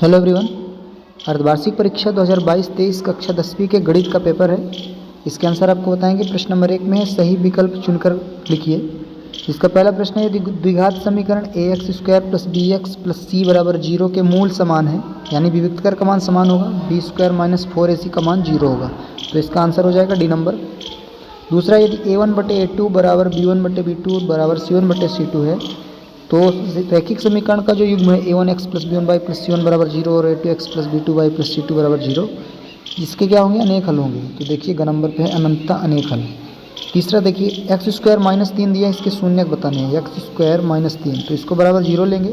Hello everyone. अर्धवार्षिक परीक्षा 2022-23 कक्षा 10वीं के गणित का पेपर है। इसके आंसर आपको बताएंगे। प्रश्न नंबर 1 में है सही विकल्प चुनकर लिखिए। इसका पहला प्रश्न है यदि द्विघात समीकरण ax² + bx + c = 0 के मूल समान है, यानी विविक्तकर का मान समान होगा, b² - 4ac का मान 0 होगा, तो इसका आंसर हो जाएगा डी नंबर। दूसरा, यदि a1/a2 = b1/b2 = c1/c2 है, तो रैखिक समीकरण का जो युग्म है a1x + b1y + c1 = 0 और a2x + b2y + c2 = 0, जिसके क्या होंगे, अनेक हल होंगे। तो देखिए ग नंबर पे है अनंतता अनेक हल। तीसरा देखिए x² - 3 दिया है, इसके शून्यक बताने हैं। x² - 3, तो इसको बराबर 0 लेंगे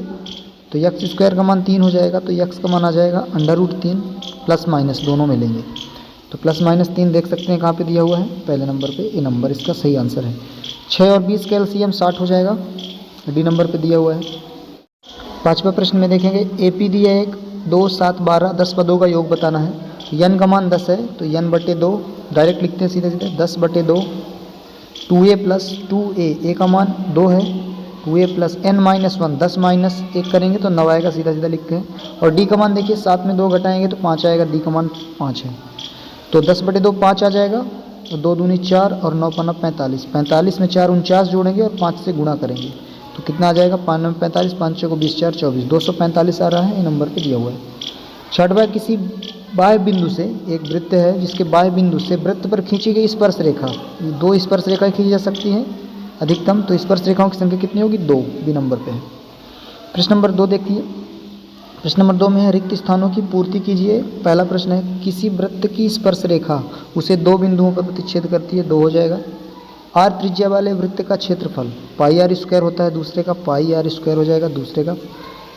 तो x² का मान 3 हो जाएगा, तो x का मान आ जाएगा √3 प्लस माइनस दोनों में लेंगे तो +-3 देख सकते हैं कहाँ पे दिया हुआ है, पहले नंबर पे। ए नंबर इसका सही आंसर है। 6 और 20 का एलसीएम 60 हो जाएगा, डी नंबर पे दिया हुआ है। पांचवा प्रश्न में देखेंगे एपी दिया है 2, 7, 12, 10 पदों का योग बताना है। यन का मान 10 है, तो n/2 डायरेक्ट लिखते हैं सीधे सीधे 10/2 2a + 2a, ए का मान 2 है, 2a + n-1 10 माइनस 1 करेंगे तो 9 आएगा, सीधा सीधा लिखते हैं। और डी का मान देखिए 7 में 2 घटाएंगे तो 5 आएगा, डी का मान 5 है, तो 10/2 5 आ जाएगा, तो 2 दूनी 4 और 9 × 45, 45 में 4 49 जोड़ेंगे और 5 से गुणा करेंगे तो कितना आ जाएगा, 5 9 45, 5 6 20 4 24, 245 आ रहा है, ये नंबर पे दिया हुआ है। छठवां, किसी बाह्य बिंदु से एक वृत्त है जिसके बाह्य बिंदु से वृत्त पर खींची गई स्पर्श रेखा, 2 स्पर्श रेखाएं खींची जा सकती हैं अधिकतम, तो स्पर्श रेखाओं की संख्या कितनी होगी, 2, बी नंबर पे है। प्रश्न नंबर 2 देखिए। प्रश्न नंबर 2 में है रिक्त स्थानों की पूर्ति कीजिए। पहला प्रश्न है किसी वृत्त की स्पर्श रेखा उसे 2 बिंदुओं पर प्रतिच्छेद करती है, 2 हो जाएगा। r त्रिज्या वाले वृत्त का क्षेत्रफल πr² होता है, दूसरे का πr² हो जाएगा, दूसरे का।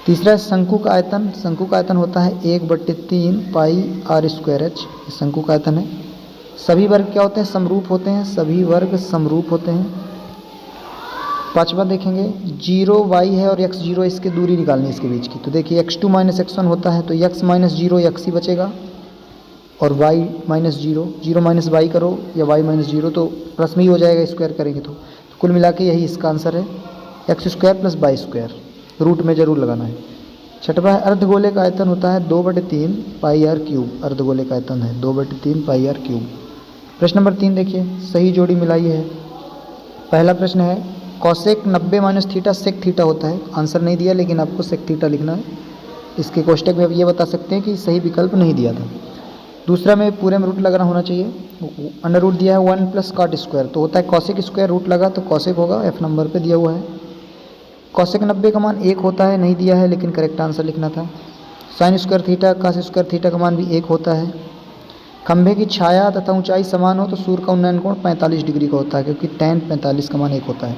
तीसरा है शंकु का आयतन, शंकु का आयतन होता है 1/3 πr²h, शंकु का आयतन है। सभी वर्ग क्या होते हैं, समरूप होते हैं, सभी वर्ग समरूप होते हैं। पांचवा देखेंगे 0y है और x0, इसकी दूरी निकालनी है इसके बीच की, तो देखिए x2 - x1 होता है, तो x - 0 x ही बचेगा, और y - 0, 0 - y करो या y - 0 तो प्लस में ही हो जाएगा, स्क्वायर करेंगे तो कुल मिला के यही इसका आंसर है, x² + y², रूट में जरूर लगाना है। छठवा है अर्धगोले का आयतन होता है 2/3 πr³, अर्धगोले का आयतन है 2/3 πr³। प्रश्न नंबर 3 देखिए, सही जोड़ी मिलाई है। पहला प्रश्न है कॉसेक 90 - थीटा सेक थीटा होता है, आंसर नहीं दिया लेकिन आपको सेक थीटा लिखना है। इसके कोष्टक में अब ये बता सकते हैं कि सही विकल्प नहीं दिया था। दूसरा में पूरे में रूट लगना होना चाहिए, अंडर रूट दिया है 1 + cot², तो होता है कॉसेक स्क्वायर, रूट लगा तो कॉसेक होगा, एफ नंबर पे दिया हुआ है। कॉसेक 90 का मान 1 होता है, नहीं दिया है लेकिन करेक्ट आंसर लिखना था। sin² थीटा cos² थीटा का मान भी 1 होता है। खंभे की छाया तथा ऊंचाई समान हो तो सूर्य का उन्नयन कोण 45 डिग्री का होता है, क्योंकि tan 45 का मान 1 होता है।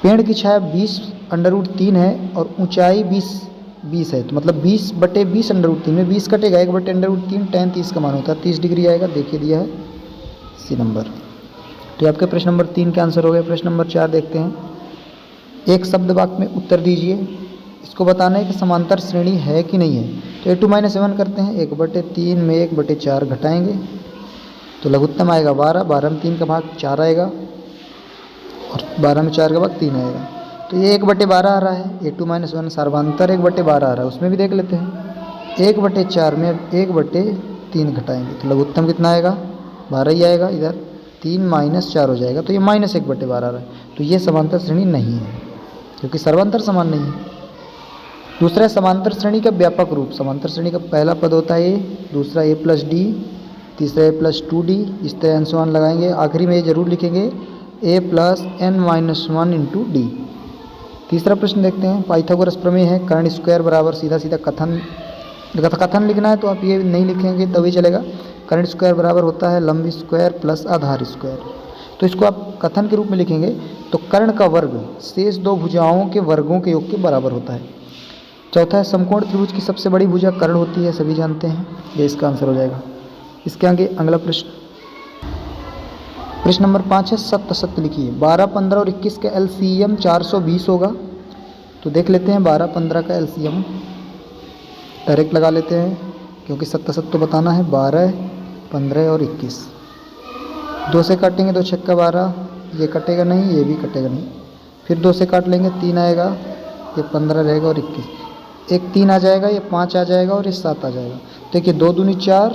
पेड़ की छाया 20/3 है और ऊंचाई 20 है, तो मतलब 20/20 √3 में 20 कटेगा, 1/3 tan 30 का मान होता है, 30 डिग्री आएगा, देखिए दिया है सी नंबर। तो आपके प्रश्न नंबर 3 के आंसर हो गए। प्रश्न नंबर 4 देखते हैं। एक शब्द वाक्य में उत्तर दीजिए। इसको बताना है कि समांतर श्रेणी है कि नहीं है, तो a2 - 7 करते हैं, 1/3 में 1/4 घटाएंगे तो लघुत्तम आएगा 12, 12 में 3 का भाग 4 आएगा और 12 में 4 का भाग 3 आएगा, तो ये 1/12 आ रहा है। a2 - 1 सर्वांतर 1/12 आ रहा है, उसमें भी देख लेते हैं। 1/4 में 1/3 घटाएंगे तो लघुत्तम कितना आएगा, 12 ही आएगा, इधर 3 - 4 हो जाएगा, तो ये -1/12 आ रहा है, तो ये समांतर श्रेणी नहीं है क्योंकि सर्वांतर समान नहीं है। दूसरा है समांतर श्रेणी का व्यापक रूप। समांतर श्रेणी का पहला पद होता है a, दूसरा a + d, तीसरा a + 2d, इस तरह अंशमान लगाएंगे, आखिरी में ये जरूर लिखेंगे a + n-1 × d। तीसरा प्रश्न देखते हैं। पाइथागोरस प्रमेय है कर्ण स्क्वायर बराबर सीधा सीधा कथन लिखना है तो आप ये नहीं लिखेंगे तभी चलेगा। कर्ण स्क्वायर बराबर होता है लंब स्क्वायर + आधार स्क्वायर, तो इसको आप कथन के रूप में लिखेंगे तो कर्ण का वर्ग शेष 2 भुजाओं के वर्गों के योग के बराबर होता है। चौथा है समकोण त्रिभुज की सबसे बड़ी भुजा कर्ण होती है, सभी जानते हैं, ये इसका आंसर हो जाएगा। इसके आगे अगला प्रश्न, प्रश्न नंबर 5 है सत्य सत्य लिखिए। 12, 15 और 21 का एलसीएम 420 होगा, तो देख लेते हैं 12, 15 का एलसीएम डायरेक्ट लगा लेते हैं क्योंकि सत्य सत्य तो बताना है। 12, 15 और 21 2 से काटेंगे, 2 छक्का 12, ये कटेगा नहीं, ये भी कटेगा नहीं, फिर 2 से काट लेंगे 3 आएगा, ये 15 रहेगा और 21, एक 3 आ जाएगा, ये 5 आ जाएगा और ये 7 आ जाएगा। देखिए 2 दूनी 4,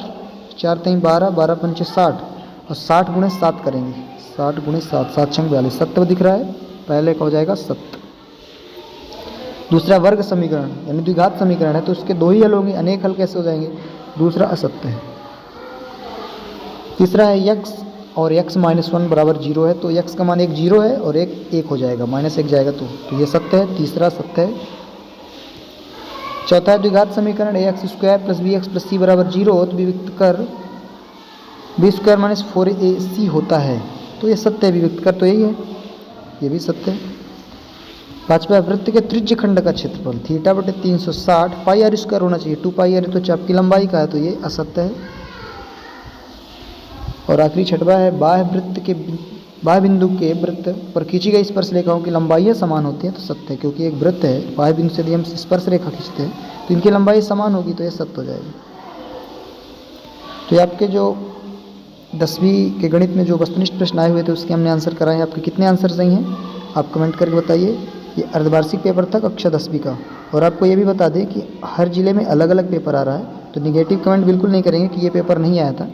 4 तीन 12, 12 पंचे 60 और 60 गुणे 7 करेंगे, 60 गुणे 7, 7 छंग 42, सत्य दिख रहा है, पहले का हो जाएगा सत्य। दूसरा वर्ग समीकरण यानी द्विघात समीकरण है तो उसके 2 ही हल होंगे, अनेक हल कैसे हो जाएंगे, दूसरा असत्य है। तीसरा है x और x माइनस 1 बराबर 0 है, तो x का मान 1 0 है और 1 हो जाएगा, माइनस 1 जाएगा तो ये सत्य है, तीसरा सत्य है। चौथा है द्विघात समीकरण ax square plus bx plus c बराबर 0 हो तो विविक्त कर b स्क्वायर माइनस 4ac होता है, तो ये सत्य है, विविक्त कर तो यही है, ये भी सत्य है। पांचवा वृत्त के त्रिज्य खंड का क्षेत्रफल थीटा बटे 360 पाई आर स्क्वायर होना चाहिए, 2 पाई आर तो चाप की लंबाई का है, तो ये असत्य है। और आखिरी छठवा है बाह्य बिंदु के वृत्त पर खींची गई स्पर्श रेखाओं की लंबाइयाँ समान होती हैं, तो सत्य है, क्योंकि एक वृत्त है, बाह्य बिंदु से यदि हम स्पर्श रेखा खींचते हैं तो इनकी लंबाई समान होगी, तो ये सत्य हो जाएगी। तो ये आपके जो 10वीं के गणित में जो वस्तुनिष्ठ प्रश्न आए हुए थे उसके हमने आंसर कराए। आपके कितने आंसर सही हैं आप कमेंट करके बताइए। ये अर्धवार्षिक पेपर था कक्षा 10वीं का। और आपको ये भी बता दें कि हर जिले में अलग अलग पेपर आ रहा है, तो निगेटिव कमेंट बिल्कुल नहीं करेंगे कि ये पेपर नहीं आया था।